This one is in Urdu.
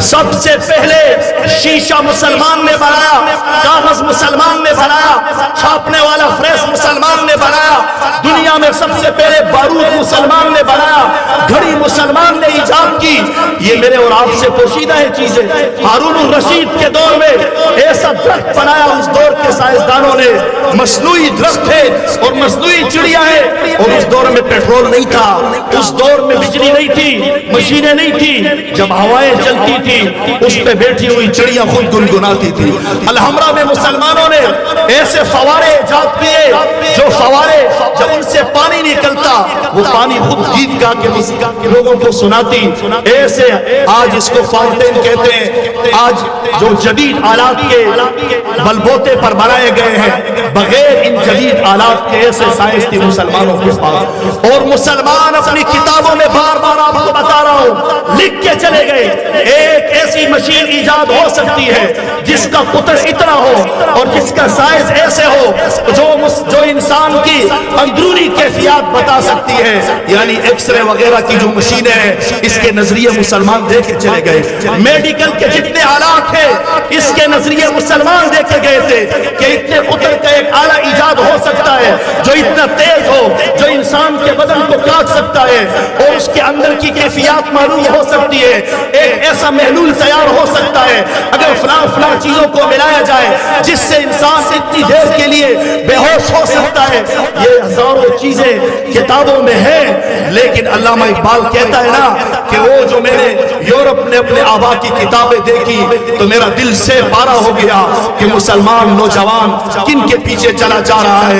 سب سے پہلے شیشہ مسلمان نے بنایا، کاغذ مسلمان نے بنایا، چھاپنے والا فریس مسلمان نے بنایا، دنیا میں سب سے پہلے بارود مسلمان نے بنایا، گھڑی مسلمان نے ایجاد کی۔ یہ میرے اور آپ سے پوشیدہ ہے چیزیں۔ ہارون الرشید کے دور میں ایسا درخت بنایا اس دور کے سائنسدانوں نے، مصنوعی درخت ہے اور مصنوعی چڑیا ہے، اور اس دور میں پیٹرول نہیں تھا، اس دور میں بجلی نہیں تھی، مشینیں نہیں تھی، جب ہوائیں چلتی تھی اس پہ بیٹھی ہوئی چڑیا خود گنگناتی تھی۔ الحمرا میں مسلمانوں نے ایسے فوارے ایجاد کیے، جو فوارے جب ان سے پانی نکلتا وہ پانی خود گیت گا کے لوگوں کو سناتی۔ ایسے آج اس کو فاؤنٹین کہتے ہیں، آج جو جدید آلات کے بلبوتے پر بنائے گئے ہیں، بغیر ان جدید آلات کے ایسے سائنس تھی مسلمانوں کے پاس، اور مسلمان اپنی کتابوں میں بار بار آپ کو بتا رہا ہوں لکھ کے چلے گئے ایک ایسی مشین ایجاد ہو سکتی ہے جس کا قطر اتنا ہو اور جس کا سائز ایسے ہو جو انسان کی اندرونی کیفیات بتا سکتی ہے، یعنی ایکس رے وغیرہ کی جو مشینیں ہیں، اس کے نظریے مسلمان دے کے چلے گئے۔ میڈیکل کے جتنے آلات ہیں اس کے نظریے مسلمان دے کے گئے تھے کہ اتنے قطر کا ایک آلہ ایجاد ہو سکتا ہے جو اتنا تیز ہو، جو انسان کے بدن کو کاٹ سکتا ہے اور اس کے اندر کی کیفیات معلوم ہو سکتی ہے، ایک ایسا محلول تیار ہو سکتا ہے اگر فلاں چیزوں کو ملایا جائے جس سے انسان اتنی دیر کے لیے بے ہوش ہو سکتا ہے۔ یہ ہزاروں چیزیں کتابوں میں ہیں، لیکن علامہ اقبال کہتا ہے نا کہ وہ جو میں نے یورپ نے اپنے آبا کی کتابیں دیکھی تو میرا دل سے پارا ہو گیا کہ مسلمان نوجوان کن کے پیچھے چلا جا رہا ہے۔